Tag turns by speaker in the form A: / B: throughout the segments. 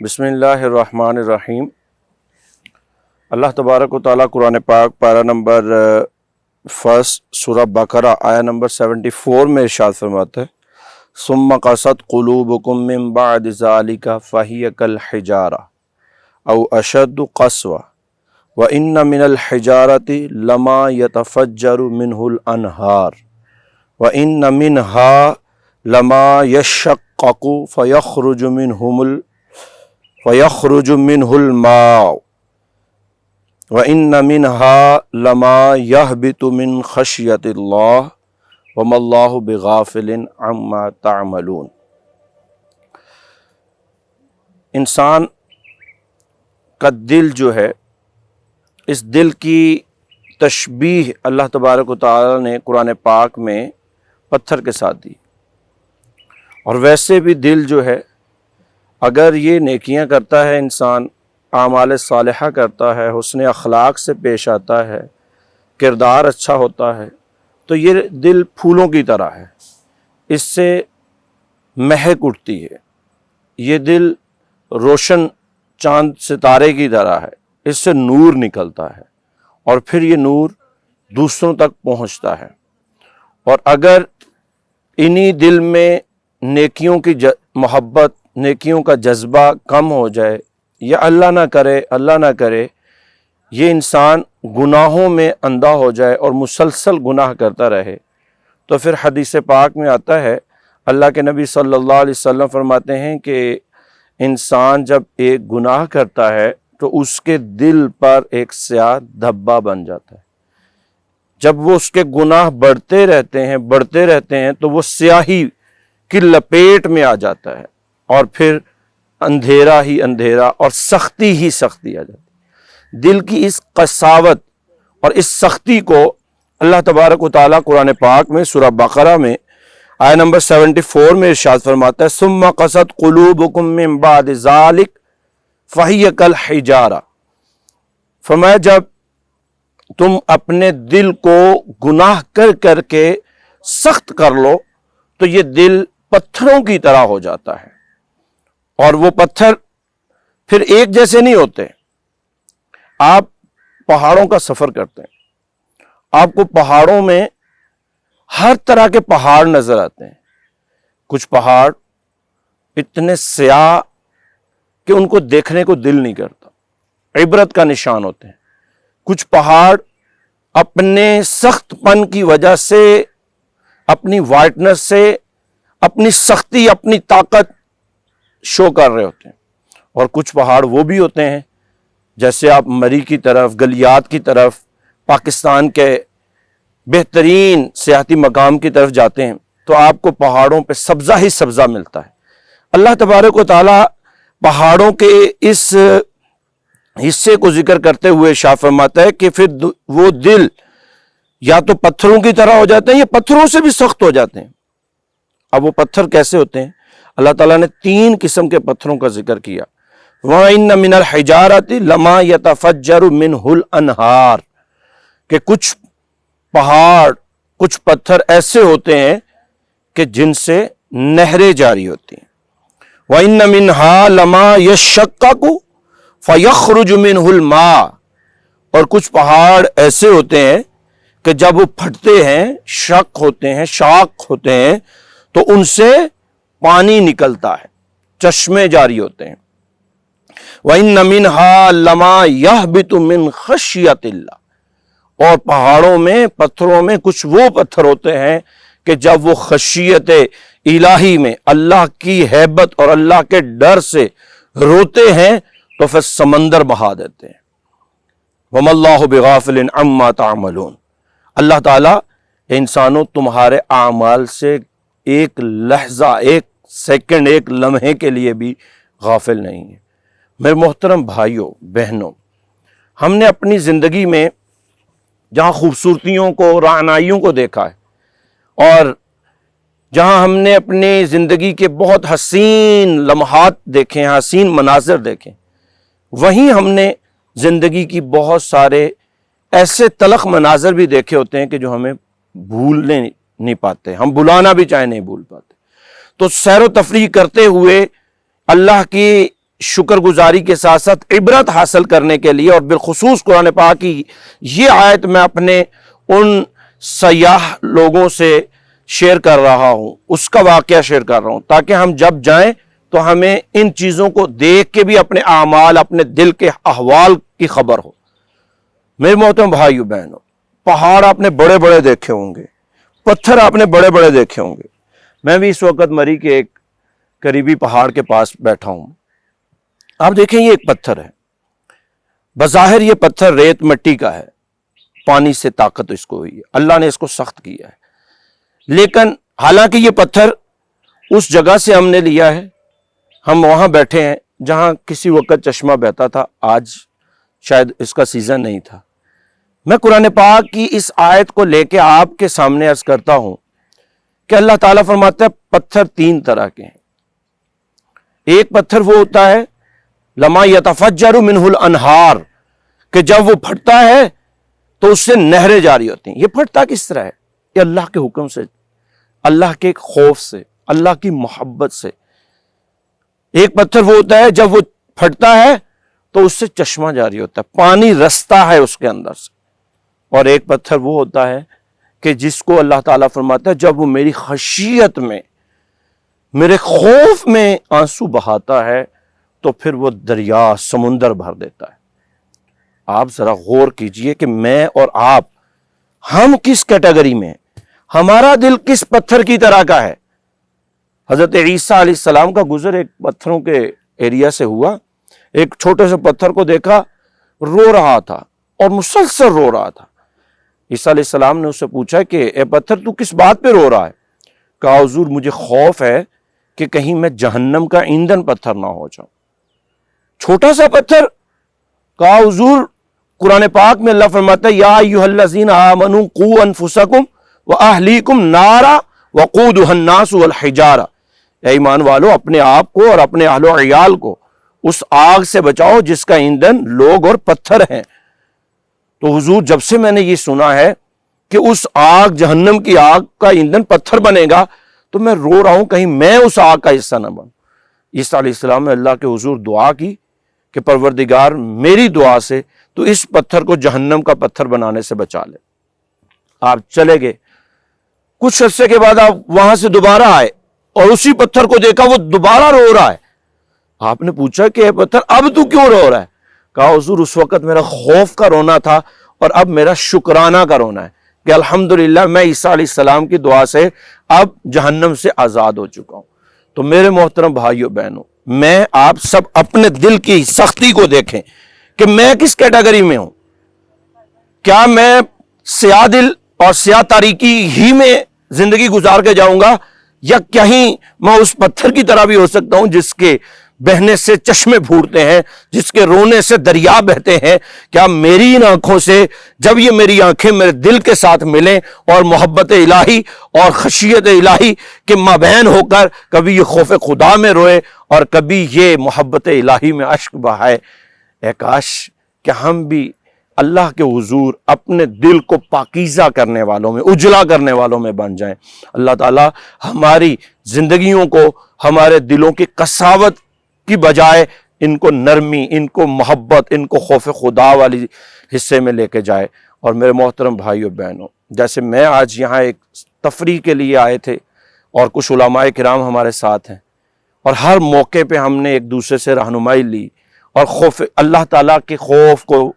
A: بسم اللہ الرحمن الرحیم۔ اللہ تبارک و تعالیٰ قرآن پاک پارہ نمبر 1 سورہ بقرہ آیہ نمبر 74 میں ارشاد فرماتا ہے، ثم قست قلوبکم من بعد ذلک فہی کالحجارہ او اشد قسوہ وان من الحجارۃ لما یتفجر منہ الانہار وان منہا لما یشقق فیخرج منہ الماء وَإِنَّ مِنْهَا لَمَا يَهْبِطُ مِنْ خَشْيَةِ اللَّهِ وَمَا اللَّهُ بِغَافِلٍ عَمَّا تَعْمَلُونَ۔ انسان کا دل جو ہے، اس دل کی تشبیہ اللہ تبارک و تعالی نے قرآن پاک میں پتھر کے ساتھ دی، اور ویسے بھی دل جو ہے اگر یہ نیکیاں کرتا ہے، انسان اعمال صالحہ کرتا ہے، حسن اخلاق سے پیش آتا ہے، کردار اچھا ہوتا ہے، تو یہ دل پھولوں کی طرح ہے، اس سے مہک اٹھتی ہے۔ یہ دل روشن چاند ستارے کی طرح ہے، اس سے نور نکلتا ہے، اور پھر یہ نور دوسروں تک پہنچتا ہے۔ اور اگر انہی دل میں نیکیوں کی محبت، نیکیوں کا جذبہ کم ہو جائے، یا اللہ نہ کرے یہ انسان گناہوں میں اندھا ہو جائے اور مسلسل گناہ کرتا رہے، تو پھر حدیث پاک میں آتا ہے، اللہ کے نبی صلی اللہ علیہ وسلم فرماتے ہیں کہ انسان جب ایک گناہ کرتا ہے تو اس کے دل پر ایک سیاہ دھبا بن جاتا ہے۔ جب وہ اس کے گناہ بڑھتے رہتے ہیں تو وہ سیاہی کی لپیٹ میں آ جاتا ہے، اور پھر اندھیرا ہی اندھیرا اور سختی ہی سختی آ جاتی۔ دل کی اس قساوت اور اس سختی کو اللہ تبارک و تعالیٰ قرآن پاک میں سورہ بقرہ میں آیہ نمبر 74 میں ارشاد فرماتا ہے، ثم قست قلوبکم من بعد ذلک فہی کالحجارہ۔ فرمایا جب تم اپنے دل کو گناہ کر کے سخت کر لو تو یہ دل پتھروں کی طرح ہو جاتا ہے، اور وہ پتھر پھر ایک جیسے نہیں ہوتے۔ آپ پہاڑوں کا سفر کرتے ہیں، آپ کو پہاڑوں میں ہر طرح کے پہاڑ نظر آتے ہیں۔ کچھ پہاڑ اتنے سیاہ کہ ان کو دیکھنے کو دل نہیں کرتا، عبرت کا نشان ہوتے ہیں۔ کچھ پہاڑ اپنے سخت پن کی وجہ سے، اپنی وائٹنس سے، اپنی سختی، اپنی طاقت شو کر رہے ہوتے ہیں۔ اور کچھ پہاڑ وہ بھی ہوتے ہیں، جیسے آپ مری کی طرف، گلیات کی طرف، پاکستان کے بہترین سیاحتی مقام کی طرف جاتے ہیں تو آپ کو پہاڑوں پہ سبزہ ہی سبزہ ملتا ہے۔ اللہ تبارک و تعالیٰ پہاڑوں کے اس حصے کو ذکر کرتے ہوئے ارشاد فرماتا ہے کہ پھر وہ دل یا تو پتھروں کی طرح ہو جاتے ہیں یا پتھروں سے بھی سخت ہو جاتے ہیں۔ اب وہ پتھر کیسے ہوتے ہیں؟ اللہ تعالیٰ نے 3 قسم کے پتھروں کا ذکر کیا، وَإِنَّ مِنَ الْحِجَارَةِ لَمَا يَتَفَجَّرُ مِنْهُ الْأَنْهَارُ، کہ کچھ پہاڑ، کچھ پتھر ایسے ہوتے ہیں کہ جن سے نہریں جاری ہوتی ہیں۔ وَإِنَّ مِنْهَا لَمَا يَشَّقَّقُ فَيَخْرُجُ مِنْهُ الْمَاءُ، اور کچھ پہاڑ ایسے ہوتے ہیں کہ جب وہ پھٹتے ہیں، شاق ہوتے ہیں تو ان سے پانی نکلتا ہے، چشمے جاری ہوتے ہیں۔ وَإِنَّ مِنْهَا لَمَا يَهْبِطُ مِنْ خَشْيَةِ اللَّهِ، اور پہاڑوں میں، پتھروں میں کچھ وہ پتھر ہوتے ہیں کہ جب وہ خشیت الہی میں، اللہ کی ہیبت اور اللہ کے ڈر سے روتے ہیں تو پھر سمندر بہا دیتے ہیں۔ وَمَا اللَّهُ بِغَافِلٍ عَمَّا تَعْمَلُونَ، اللہ تعالیٰ انسانوں تمہارے اعمال سے ایک لحظہ، ایک سیکنڈ، ایک لمحے کے لیے بھی غافل نہیں ہے۔ میرے محترم بھائیوں بہنوں، ہم نے اپنی زندگی میں جہاں خوبصورتیوں کو، رعنائیوں کو دیکھا ہے، اور جہاں ہم نے اپنی زندگی کے بہت حسین لمحات دیکھے ہیں، حسین مناظر دیکھے، وہیں ہم نے زندگی کی بہت سارے ایسے تلخ مناظر بھی دیکھے ہوتے ہیں کہ جو ہمیں بھولنے نہیں پاتے، ہم بلانا بھی چاہے نہیں بھول پاتے۔ تو سیر و تفریح کرتے ہوئے اللہ کی شکر گزاری کے ساتھ ساتھ عبرت حاصل کرنے کے لیے، اور بالخصوص قرآن پاک کی یہ آیت میں اپنے ان سیاح لوگوں سے شیئر کر رہا ہوں، اس کا واقعہ شیئر کر رہا ہوں، تاکہ ہم جب جائیں تو ہمیں ان چیزوں کو دیکھ کے بھی اپنے اعمال، اپنے دل کے احوال کی خبر ہو۔ میرے محترم بھائیو بہنوں، پہاڑ آپ نے بڑے بڑے دیکھے ہوں گے، پتھر آپ نے بڑے بڑے دیکھے ہوں گے۔ میں بھی اس وقت مری کے ایک قریبی پہاڑ کے پاس بیٹھا ہوں۔ آپ دیکھیں یہ ایک پتھر ہے، بظاہر یہ پتھر ریت مٹی کا ہے، پانی سے طاقت اس کو ہوئی ہے، اللہ نے اس کو سخت کیا ہے، لیکن حالانکہ یہ پتھر اس جگہ سے ہم نے لیا ہے، ہم وہاں بیٹھے ہیں جہاں کسی وقت چشمہ بہتا تھا، آج شاید اس کا سیزن نہیں تھا۔ میں قرآن پاک کی اس آیت کو لے کے آپ کے سامنے عرض کرتا ہوں کہ اللہ تعالیٰ فرماتا ہے پتھر تین طرح کے ہیں۔ ایک پتھر وہ ہوتا ہے لما یتفجر منہ الانہار، کہ جب وہ پھٹتا ہے تو اس سے نہریں جاری ہوتی ہیں۔ یہ پھٹتا کس طرح ہے؟ یہ اللہ کے حکم سے، اللہ کے خوف سے، اللہ کی محبت سے۔ ایک پتھر وہ ہوتا ہے جب وہ پھٹتا ہے تو اس سے چشمہ جاری ہوتا ہے، پانی رستا ہے اس کے اندر سے۔ اور ایک پتھر وہ ہوتا ہے کہ جس کو اللہ تعالیٰ فرماتا ہے جب وہ میری خشیت میں، میرے خوف میں آنسو بہاتا ہے تو پھر وہ دریا، سمندر بھر دیتا ہے۔ آپ ذرا غور کیجئے کہ میں اور آپ، ہم کس کیٹیگری میں ہیں، ہمارا دل کس پتھر کی طرح کا ہے۔ حضرت عیسیٰ علیہ السلام کا گزر ایک پتھروں کے ایریا سے ہوا، ایک چھوٹے سے پتھر کو دیکھا، رو رہا تھا اور مسلسل رو رہا تھا۔ عیسیٰ علیہ السلام نے اس سے پوچھا کہ اے پتھر تو کس بات پہ رو رہا ہے؟ کہا حضور مجھے خوف ہے کہ کہیں میں جہنم کا ایندھن پتھر نہ ہو جاؤں۔ چھوٹا سا پتھر، کہا حضور قرآن پاک میں اللہ فرماتا ہے یا ایھا الذین آمنوا قوا انفسکم واہلیکم نارا وقودھا الناس والحجارہ، اے ایمان والو اپنے آپ کو اور اپنے اہل و عیال کو اس آگ سے بچاؤ جس کا ایندھن لوگ اور پتھر ہیں۔ تو حضور جب سے میں نے یہ سنا ہے کہ اس آگ، جہنم کی آگ کا ایندھن پتھر بنے گا، تو میں رو رہا ہوں کہیں میں اس آگ کا حصہ نہ بنوں۔ عیسیٰ علیہ السلام نے اللہ کے حضور دعا کی کہ پروردگار میری دعا سے تو اس پتھر کو جہنم کا پتھر بنانے سے بچا لے۔ آپ چلے گئے، کچھ عرصے کے بعد آپ وہاں سے دوبارہ آئے اور اسی پتھر کو دیکھا وہ دوبارہ رو رہا ہے۔ آپ نے پوچھا کہ اے پتھر اب تو کیوں رو رہا ہے؟ کہا حضور اس وقت میرا خوف کا رونا تھا اور اب میرا شکرانہ کا رونا ہے کہ الحمدللہ میں عیسیٰ علیہ السلام کی دعا سے اب جہنم سے آزاد ہو چکا ہوں۔ تو میرے محترم بھائیو بہنوں، میں آپ سب اپنے دل کی سختی کو دیکھیں کہ میں کس کیٹیگری میں ہوں۔ کیا میں سیاہ دل اور سیاہ تاریکی ہی میں زندگی گزار کے جاؤں گا، یا کہیں میں اس پتھر کی طرح بھی ہو سکتا ہوں جس کے بہنے سے چشمے پھوٹتے ہیں، جس کے رونے سے دریا بہتے ہیں؟ کیا میری ان آنکھوں سے جب یہ میری آنکھیں میرے دل کے ساتھ ملیں اور محبت الہی اور خشیت الہی کے مابین ہو کر کبھی یہ خوف خدا میں روئے اور کبھی یہ محبت الہی میں اشک بہائے، اے کاش کہ ہم بھی اللہ کے حضور اپنے دل کو پاکیزہ کرنے والوں میں، اجلا کرنے والوں میں بن جائیں۔ اللہ تعالیٰ ہماری زندگیوں کو، ہمارے دلوں کی قساوت کی بجائے ان کو نرمی، ان کو محبت، ان کو خوف خدا والی حصے میں لے کے جائے۔ اور میرے محترم بھائیو بہنوں، جیسے میں آج یہاں ایک تفریح کے لیے آئے تھے اور کچھ علماء کرام ہمارے ساتھ ہیں، اور ہر موقع پہ ہم نے ایک دوسرے سے رہنمائی لی اور خوف اللہ تعالیٰ کے خوف کو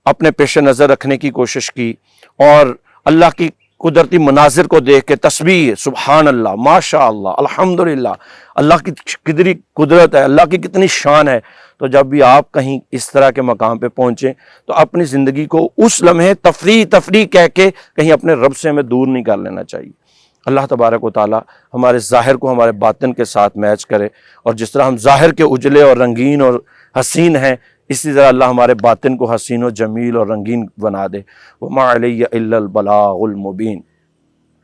A: اپنے پیش نظر رکھنے کی کوشش کی، اور اللہ کی قدرتی مناظر کو دیکھ کے تسبیح، سبحان اللہ، ماشاء اللہ، الحمدللہ، اللہ کی کتنی قدرت ہے، اللہ کی کتنی شان ہے۔ تو جب بھی آپ کہیں اس طرح کے مقام پہ پہنچیں تو اپنی زندگی کو اس لمحے تفریح کہہ کے کہیں اپنے رب سے ہمیں دور نہیں کر لینا چاہیے۔ اللہ تبارک و تعالی ہمارے ظاہر کو ہمارے باطن کے ساتھ میچ کرے، اور جس طرح ہم ظاہر کے اجلے اور رنگین اور حسین ہیں، اسی طرح اللہ ہمارے باطن کو حسین و جمیل اور رنگین بنا دے۔ وما علی الا البلاغ المبین۔